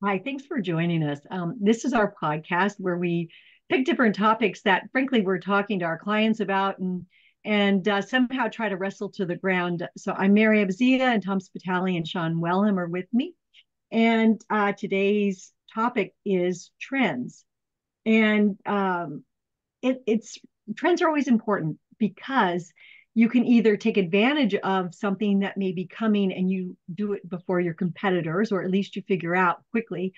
Hi, thanks for joining us. This is our podcast where we pick different topics that, frankly, we're talking to our clients about and somehow try to wrestle to the ground. So I'm Mary Abzia, and Tom Spitali and Sean Wellham are with me. And today's topic is trends. And it's trends are always important because you can either take advantage of something that may be coming and you do it before your competitors, or at least you figure out quickly.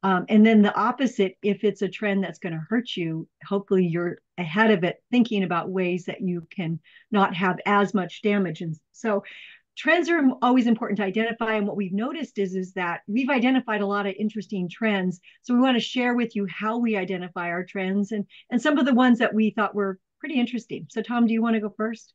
And then the opposite, if it's a trend that's going to hurt you, hopefully you're ahead of it, thinking about ways that you can not have as much damage. And so trends are always important to identify. And what we've noticed is that we've identified a lot of interesting trends. So we want to share with you how we identify our trends and some of the ones that we thought were pretty interesting. So Tom, do you want to go first?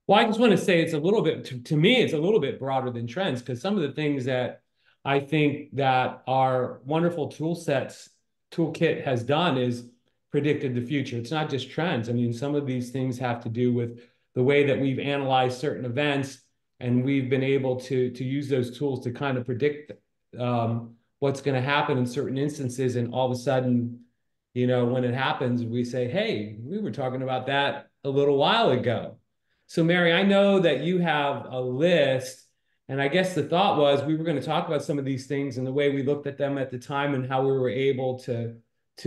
Well, I just want to say it's a little bit, to me, it's a little bit broader than trends because some of the things that I think that our wonderful toolkit has done is predicted the future. It's not just trends. I mean, some of these things have to do with the way that we've analyzed certain events, and we've been able to use those tools to kind of predict what's going to happen in certain instances. And all of a sudden, when it happens, we say, hey, we were talking about that a little while ago. So, Mary, I know that you have a list, and I guess the thought was we were going to talk about some of these things and the way we looked at them at the time and how we were able to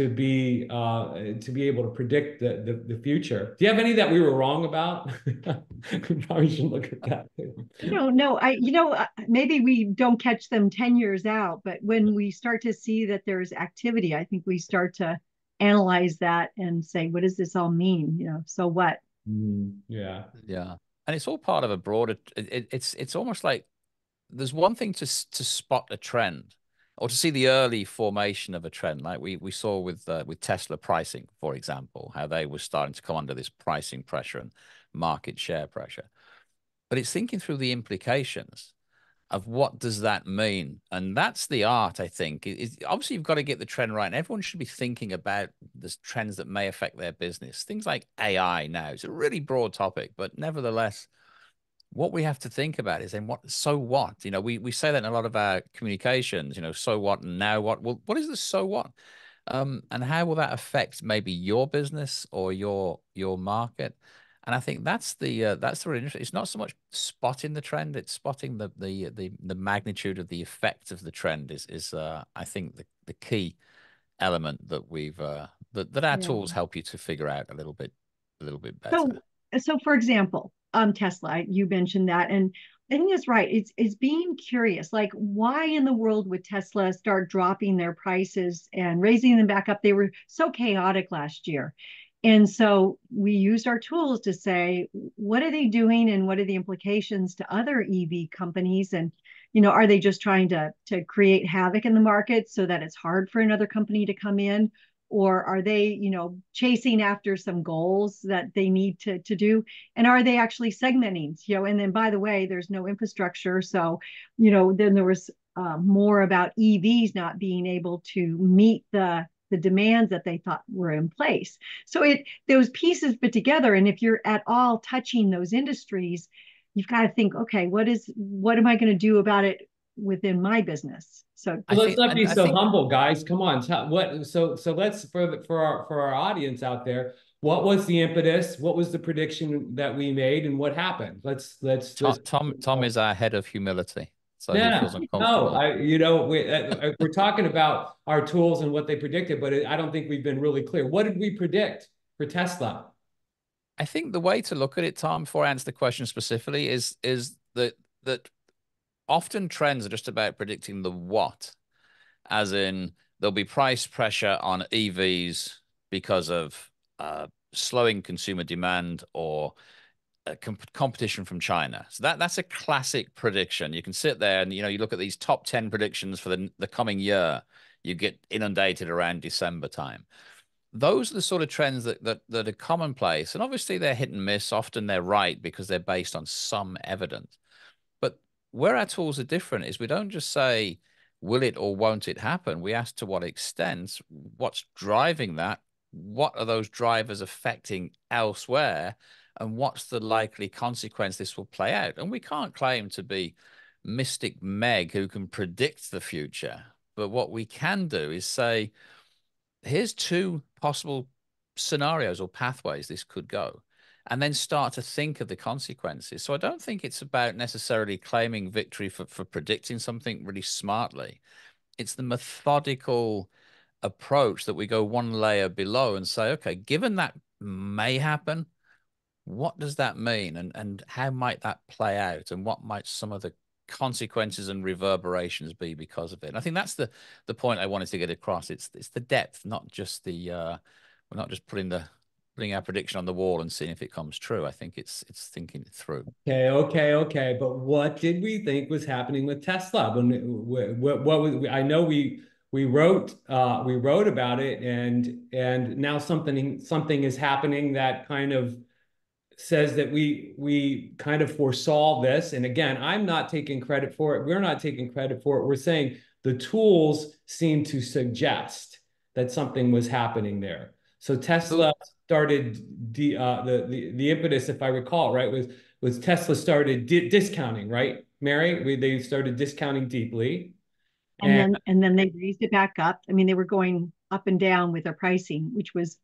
be able to predict the future. Do you have any that we were wrong about? We probably should look at that too. No, maybe we don't catch them 10 years out, but when we start to see that there's activity, I think we start to analyze that and say, what does this all mean? So what? Yeah. Yeah. And it's all part of a broader, it's almost like there's one thing to spot a trend or to see the early formation of a trend, like we saw with Tesla pricing, for example, how they were starting to come under this pricing pressure and market share pressure. But it's thinking through the implications of what does that mean, and that's the art, I think. Obviously you've got to get the trend right, and everyone should be thinking about the trends that may affect their business. Things like AI now, it's a really broad topic, but nevertheless what we have to think about is then what, we say that in a lot of our communications, so what and now what. Well, what is the so what, and how will that affect maybe your business or your market? And I think that's the really interesting. It's not so much spotting the trend; it's spotting the magnitude of the effect of the trend is I think the key element that we've that our Yeah. tools help you to figure out a little bit better. So, so for example, Tesla, you mentioned that, and I think that's right. It's being curious, like why in the world would Tesla start dropping their prices and raising them back up? They were so chaotic last year. And so we used our tools to say, what are they doing and what are the implications to other EV companies? And, are they just trying to create havoc in the market so that it's hard for another company to come in? Or are they, chasing after some goals that they need to do? And are they actually segmenting? And then by the way, there's no infrastructure. So, then there was more about EVs not being able to meet the demands that they thought were in place. So those pieces fit together. And if you're at all touching those industries, you've got to think, okay, what am I going to do about it within my business? So I Well, let's think, not be and I so think humble, guys. Come on. So let's for our audience out there, what was the impetus? What was the prediction that we made, and what happened? Tom is our head of humility, so he Yeah, feels no, uncomfortable. we're talking about our tools and what they predicted, but I don't think we've been really clear. What did we predict for Tesla? I think the way to look at it, Tom, before I answer the question specifically, is that often trends are just about predicting the what, as in there'll be price pressure on EVs because of slowing consumer demand or competition from China. So that's a classic prediction. You can sit there and you look at these top 10 predictions for the coming year. You get inundated around December time. Those are the sort of trends that are commonplace, and obviously they're hit and miss. Often they're right because they're based on some evidence. But where our tools are different is we don't just say, will it or won't it happen? We ask to what extent, what's driving that, what are those drivers affecting elsewhere, and what's the likely consequence this will play out. And we can't claim to be Mystic Meg who can predict the future. But what we can do is say, here's two possible scenarios or pathways this could go, and then start to think of the consequences. So I don't think it's about necessarily claiming victory for predicting something really smartly. It's the methodical approach that we go one layer below and say, okay, given that may happen, what does that mean? And how might that play out? And what might some of the consequences and reverberations be because of it? And I think that's the point I wanted to get across. It's the depth, not just the we're not just putting our prediction on the wall and seeing if it comes true. I think it's thinking it through. Okay. But what did we think was happening with Tesla? What was, I know we wrote about it, and now something is happening that kind of says that we kind of foresaw this. And again, I'm not taking credit for it. We're not taking credit for it. We're saying the tools seem to suggest that something was happening there. So Tesla started the impetus, if I recall, right, was Tesla started discounting, right, Mary? They started discounting deeply, and then they raised it back up. I mean, they were going up and down with their pricing, which was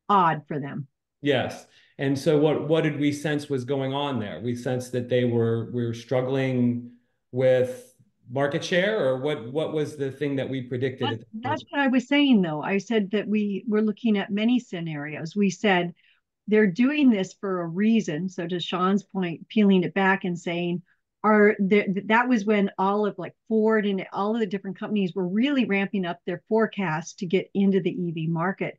odd for them. Yes. And so what did we sense was going on there? We sensed that we were struggling with market share, or what was the thing that we predicted? That's what I was saying, though. I said that we were looking at many scenarios. We said they're doing this for a reason. So to Sean's point, peeling it back and saying, that was when all of like Ford and all of the different companies were really ramping up their forecasts to get into the EV market.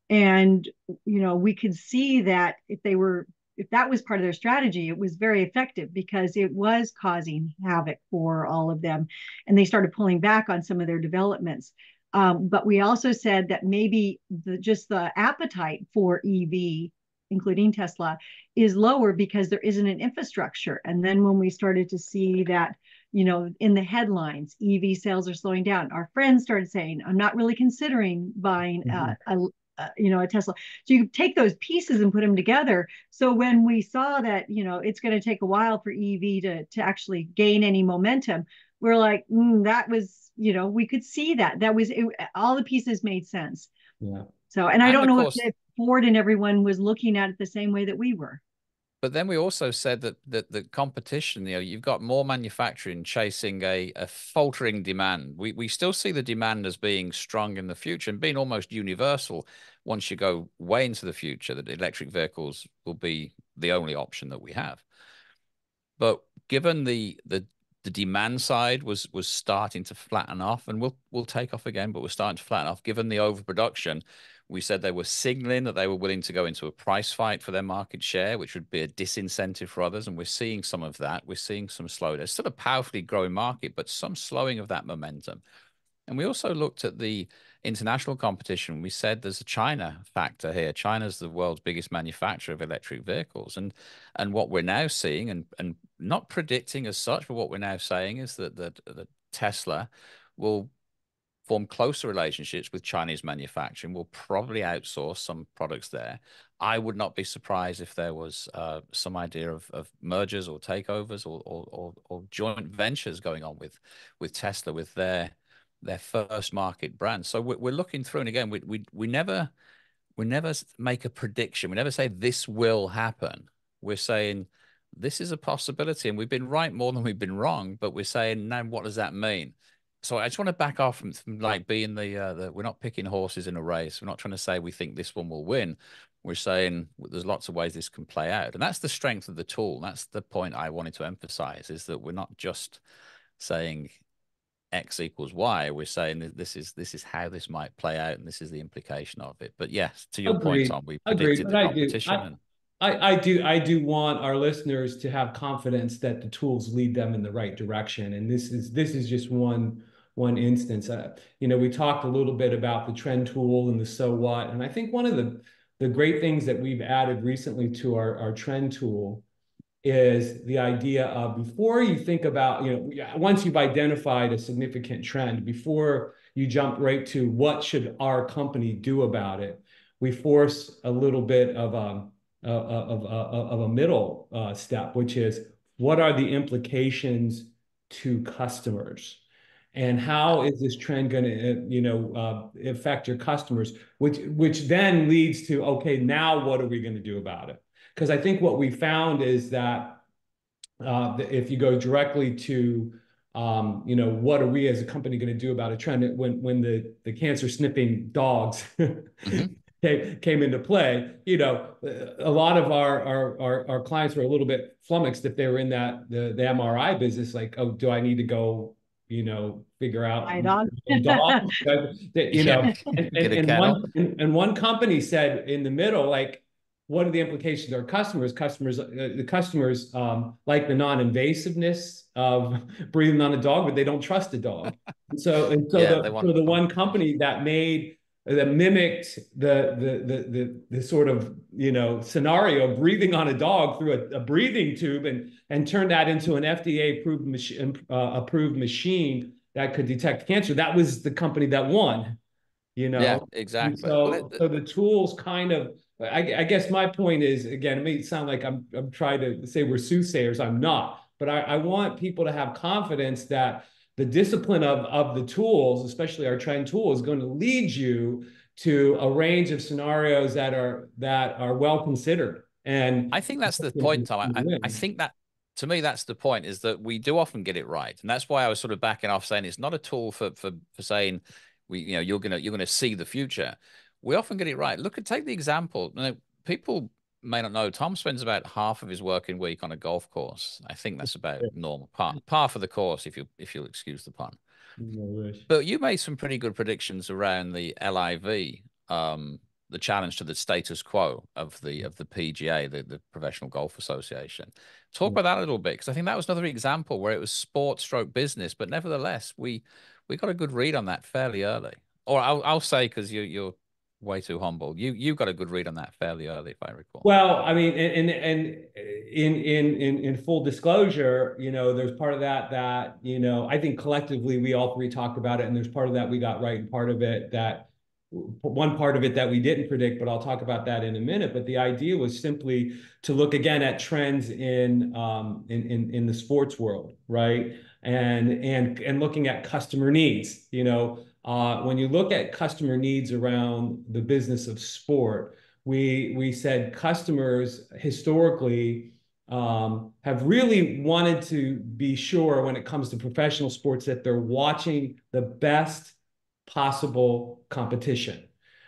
And, we could see that if that was part of their strategy, it was very effective because it was causing havoc for all of them. And they started pulling back on some of their developments. But we also said that maybe just the appetite for EV, including Tesla, is lower because there isn't an infrastructure. And then when we started to see that, in the headlines, EV sales are slowing down, our friends started saying, I'm not really considering buying a Tesla. So you take those pieces and put them together. So when we saw that, it's going to take a while for EV to actually gain any momentum, we're like, that was, we could see that all the pieces made sense. Yeah. So, and I don't know if Ford and everyone was looking at it the same way that we were. But then we also said that the competition, you've got more manufacturing chasing a faltering demand. We still see the demand as being strong in the future and being almost universal. Once you go way into the future, that electric vehicles will be the only option that we have. But given the demand side was starting to flatten off, and we'll take off again, but we're starting to flatten off. Given the overproduction, we said they were signaling that they were willing to go into a price fight for their market share, which would be a disincentive for others. And we're seeing some of that. We're seeing some slowdown. It's still a powerfully growing market, but some slowing of that momentum. And we also looked at the international competition. We said there's a China factor here. China's the world's biggest manufacturer of electric vehicles. And what we're now seeing, and not predicting as such, but what we're now saying is that Tesla will form closer relationships with Chinese manufacturing, will probably outsource some products there. I would not be surprised if there was some idea of mergers or takeovers or joint ventures going on with Tesla, with their first market brand. So we're looking through, and again, we never make a prediction. We never say this will happen. We're saying this is a possibility, and we've been right more than we've been wrong. But we're saying now, what does that mean? So I just want to back off from like being we're not picking horses in a race. We're not trying to say we think this one will win. We're saying there's lots of ways this can play out, and that's the strength of the tool. That's the point I wanted to emphasize: is that we're not just saying X equals Y. We're saying that this is how this might play out, and this is the implication of it. But yes, to your point, Tom, we predicted the competition. I do want our listeners to have confidence that the tools lead them in the right direction, and this is just one instance. We talked a little bit about the trend tool and the so what, and I think one of the great things that we've added recently to our trend tool is the idea of, before you think about, once you've identified a significant trend, before you jump right to what should our company do about it, we force a little bit of a middle step, which is, what are the implications to customers? And how is this trend going to, affect your customers? Which then leads to, okay, now what are we going to do about it? Because I think what we found is that if you go directly to, what are we as a company going to do about a trend when the cancer sniffing dogs Mm-hmm. came into play? A lot of our clients were a little bit flummoxed if they were in the MRI business, like, oh, do I need to go, figure out Right on. a dog? Yeah. Get a kennel. One company said in the middle, like, what are the implications to our customers? The customers like the non-invasiveness of breathing on a dog, but they don't trust a dog. Yeah, they want the one confirmation. company that mimicked the sort of scenario of breathing on a dog through a breathing tube and turned that into an FDA approved machine that could detect cancer. That was the company that won. Yeah, And exactly. Well, so the tools kind of, I guess my point is, again, it may sound like I'm trying to say we're soothsayers. I'm not, but I want people to have confidence that the discipline of the tools, especially our trend tool, is going to lead you to a range of scenarios that are well considered. And I think that's the point, Tom. I think that, to me, that's the point, is that we do often get it right. And that's why I was sort of backing off, saying it's not a tool for saying you're gonna see the future. We often get it right. Take the example. People may not know Tom spends about half of his working week on a golf course. I think that's about normal, par for the course, if you'll excuse the pun. But you made some pretty good predictions around the LIV, the challenge to the status quo of the PGA, the Professional Golf Association. Talk about that a little bit, because I think that was another example where it was sport stroke business, but nevertheless, we got a good read on that fairly early. Or I'll say, because you're way too humble, you got a good read on that fairly early, if I recall. Well, I mean, and in full disclosure, there's part of that I think collectively we all three talked about it, and there's part of that we got right, and one part of it that we didn't predict, but I'll talk about that in a minute. But the idea was simply to look again at trends in the sports world, right? And looking at customer needs. When you look at customer needs around the business of sport, we said customers historically have really wanted to be sure when it comes to professional sports that they're watching the best possible competition.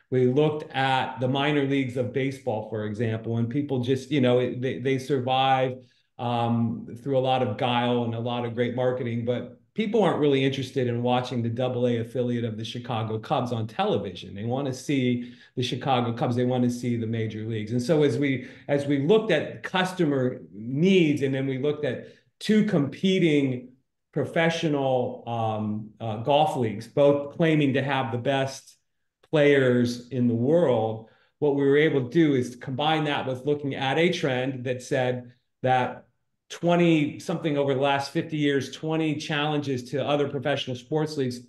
We looked at the minor leagues of baseball, for example, and people just, they survive through a lot of guile and a lot of great marketing, but people aren't really interested in watching the AA affiliate of the Chicago Cubs on television. They want to see the Chicago Cubs. They want to see the major leagues. And so as we looked at customer needs, and then we looked at two competing professional golf leagues, both claiming to have the best players in the world, what we were able to do is combine that with looking at a trend that said that 20 something over the last 50 years, 20 challenges to other professional sports leagues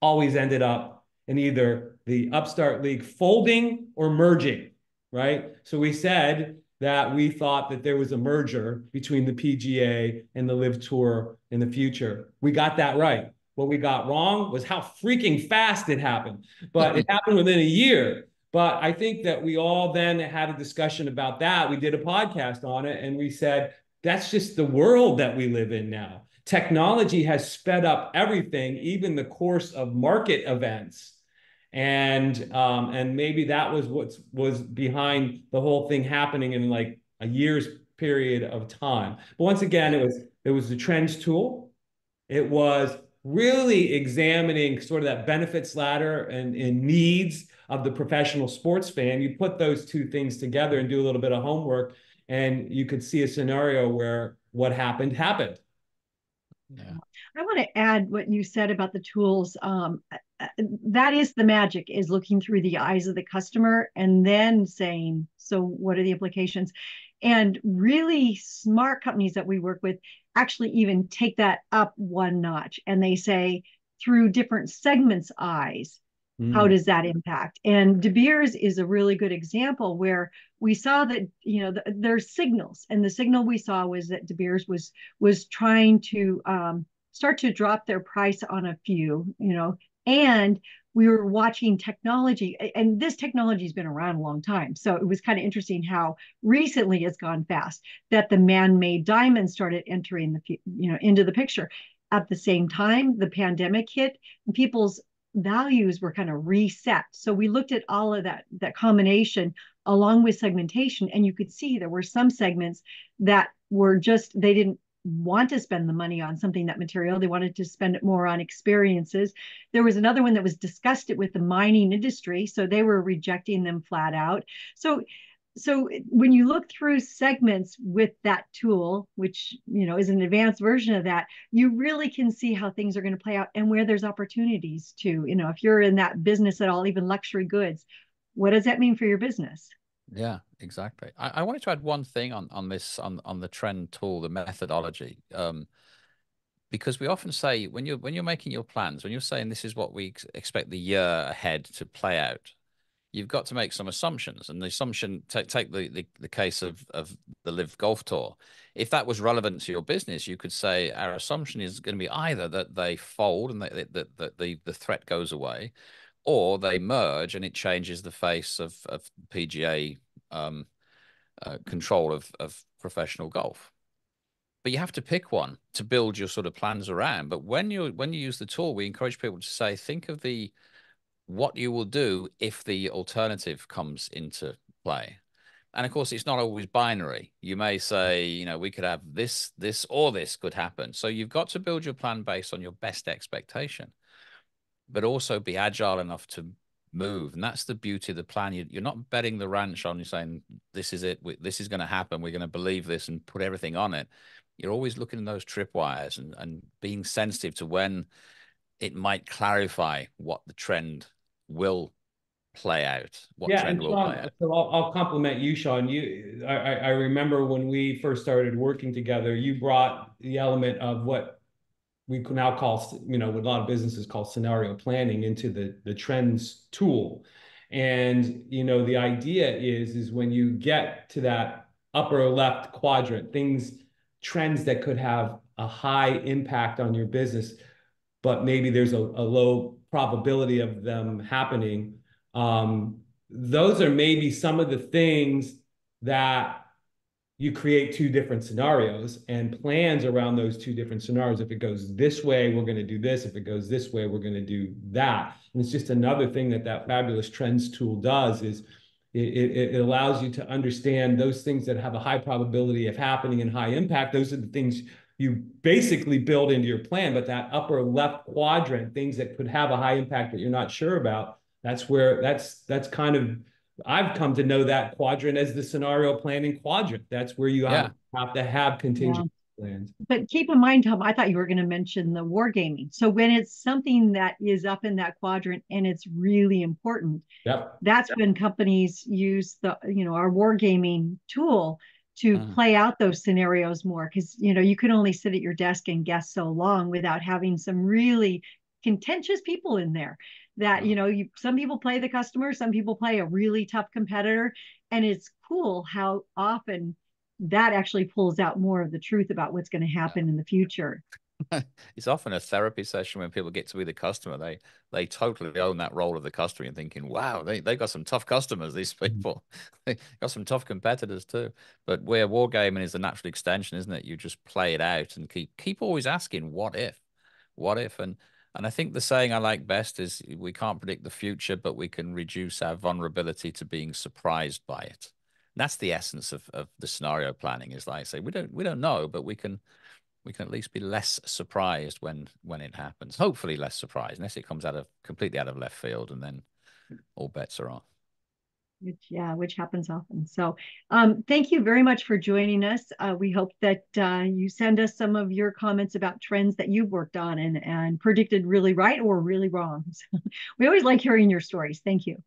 always ended up in either the upstart league folding or merging, right? So we said that we thought that there was a merger between the PGA and the LIV Tour in the future. We got that right. What we got wrong was how freaking fast it happened, but it happened within a year. But I think that we all then had a discussion about that. We did a podcast on it, and we said, that's just the world that we live in now. Technology has sped up everything, even the course of market events. And maybe that was what was behind the whole thing happening in like a year's period of time. But once again, it was the trends tool. It was really examining sort of that benefits ladder and needs of the professional sports fan. You put those two things together and do a little bit of homework, and you could see a scenario where what happened. Yeah. I want to add what you said about the tools. That is the magic, is looking through the eyes of the customer and then saying, so what are the implications? And really smart companies that we work with actually even take that up one notch, and they say, through different segments' eyes, how does that impact? And De Beers is a really good example where we saw that, there's signals, and the signal we saw was that De Beers was trying to start to drop their price on a few, and we were watching technology, and this technology has been around a long time. So it was kind of interesting how recently it's gone fast, that the man-made diamonds started entering into the picture. At the same time, the pandemic hit, and people's values were kind of reset. So we looked at all of that combination along with segmentation, and you could see there were some segments that were just, they didn't want to spend the money on something that material. They wanted to spend it more on experiences. There was another one that was disgusted with the mining industry, so they were rejecting them flat out. So when you look through segments with that tool, which is an advanced version of that, you really can see how things are going to play out and where there's opportunities too. If you're in that business at all, even luxury goods, what does that mean for your business? Yeah, exactly. I wanted to add one thing on this, on the trend tool, the methodology, because we often say when you're making your plans, when you're saying this is what we expect the year ahead to play out, you've got to make some assumptions. And the assumption, take the case of the Live Golf Tour. If that was relevant to your business, you could say our assumption is going to be either that they fold and that the threat goes away, or they merge and it changes the face of PGA control of professional golf. But you have to pick one to build your sort of plans around. But when you use the tool, we encourage people to say, think of what you will do if the alternative comes into play. And of course, it's not always binary. You may say, we could have this, or this could happen. So you've got to build your plan based on your best expectation, but also be agile enough to move. And that's the beauty of the plan. You're not betting the ranch on, you're saying, this is it, this is going to happen, we're going to believe this and put everything on it. You're always looking at those tripwires and being sensitive to when it might clarify what the trend will play out, what trend will play out. So I'll compliment you, Sean. I remember when we first started working together, you brought the element of what we can now call, what a lot of businesses call scenario planning into the trends tool. And, the idea is when you get to that upper left quadrant, trends that could have a high impact on your business, but maybe there's a low probability of them happening. Those are maybe some of the things that you create two different scenarios and plans around those two different scenarios. If it goes this way, we're going to do this. If it goes this way, we're going to do that. And it's just another thing that fabulous trends tool does is it allows you to understand those things that have a high probability of happening and high impact. Those are the things you basically build into your plan, but that upper left quadrant, things that could have a high impact that you're not sure about, that's kind of, I've come to know that quadrant as the scenario planning quadrant. That's where you have to have contingency plans. But keep in mind, Tom, I thought you were going to mention the wargaming. So when it's something that is up in that quadrant and it's really important, that's when companies use our wargaming tool to play out those scenarios more, because you can only sit at your desk and guess so long without having some really contentious people in there that some people play the customer, some people play a really tough competitor, and it's cool how often that actually pulls out more of the truth about what's going to happen in the future. It's often a therapy session when people get to be the customer. They totally own that role of the customer and thinking, wow, they got some tough customers, these people. They got some tough competitors too. But where wargaming is the natural extension, isn't it? You just play it out and keep always asking, what if? What if? And I think the saying I like best is, we can't predict the future, but we can reduce our vulnerability to being surprised by it. And that's the essence of the scenario planning, is like I say, we don't know, but we can at least be less surprised when it happens. Hopefully less surprised, unless it comes completely out of left field, and then all bets are off. Which happens often. So thank you very much for joining us. We hope that you send us some of your comments about trends that you've worked on and predicted really right or really wrong. So we always like hearing your stories. Thank you.